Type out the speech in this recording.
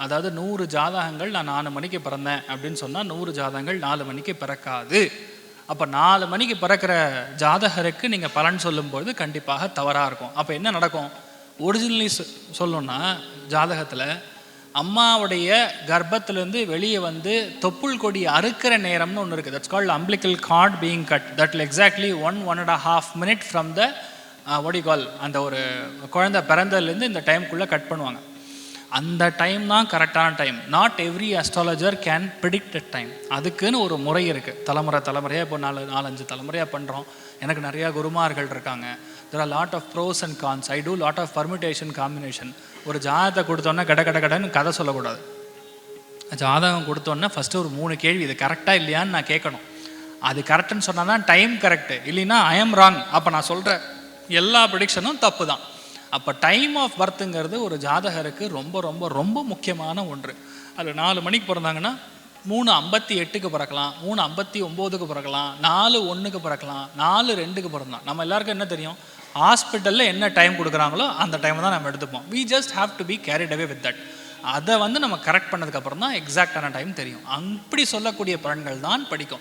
அதாவது 100 ஜாதகங்கள் நான் 4 மணிக்கு பிறந்தேன் அப்படின்னு சொன்னால் 100 ஜாதகங்கள் 4 மணிக்கு பிறக்காது. அப்போ 4 மணிக்கு பிறக்கிற ஜாதகருக்கு நீங்கள் பலன் சொல்லும்போது கண்டிப்பாக தவறாக இருக்கும். அப்போ என்ன நடக்கும்? ஒரிஜினலி சொல்லணும்னா ஜாதகத்தில் அம்மாவுடைய கர்ப்பத்திலேருந்து வெளியே வந்து தொப்புள் கொடி அறுக்கிற நேரம்னு ஒன்று இருக்குது. That's called umbilical card being cut. That will exactly 1.5 minute from the what do you call, அந்த ஒரு குழந்தை பிறந்ததுலேருந்து இந்த டைமுக்குள்ளே கட் பண்ணுவாங்க. அந்த டைம் தான் கரெக்டான time. Not every astrologer can predict time. அதுக்குன்னு ஒரு முறை இருக்குது. தலைமுறையாக இப்போ 4-5 தலைமுறையாக பண்ணுறோம். எனக்கு நிறையா குருமார்கள் இருக்காங்க. there are lot of pros and cons. I do lot of permutation combination. ஒரு ஜாதகத்தை கொடுத்தோன்னே கடன்னு கதை சொல்லக்கூடாது. ஜாதகம் கொடுத்தோன்னே ஃபஸ்ட்டு ஒரு 3 கேள்வி, இது கரெக்டாக இல்லையான்னு நான் கேட்கணும். அது கரெக்டுன்னு சொன்னால் தான் டைம் கரெக்டு, இல்லைன்னா ஐ எம் ராங். அப்போ நான் சொல்கிற எல்லா ப்ரிடிக்ஷனும் தப்பு தான். அப்போ டைம் ஆஃப் பர்த்துங்கிறது ஒரு ஜாதகருக்கு ரொம்ப ரொம்ப ரொம்ப முக்கியமான ஒன்று. அது 4 மணிக்கு பிறந்தாங்கன்னா 3:58க்கு பிறக்கலாம், 3:59க்கு பிறக்கலாம், 4:01க்கு பிறக்கலாம், 4:02க்கு பிறந்தான். நம்ம எல்லாருக்கும் என்ன தெரியும்? ஹாஸ்பிட்டலில் என்ன டைம் கொடுக்குறாங்களோ அந்த டைம் தான் நம்ம எடுத்துப்போம். we just have to be carried away with that. அதை வந்து நம்ம கரெக்ட் பண்ணதுக்கப்புறம் தான் எக்ஸாக்டான டைம் தெரியும். அப்படி சொல்லக்கூடிய பலன்கள் தான் படிக்கும்.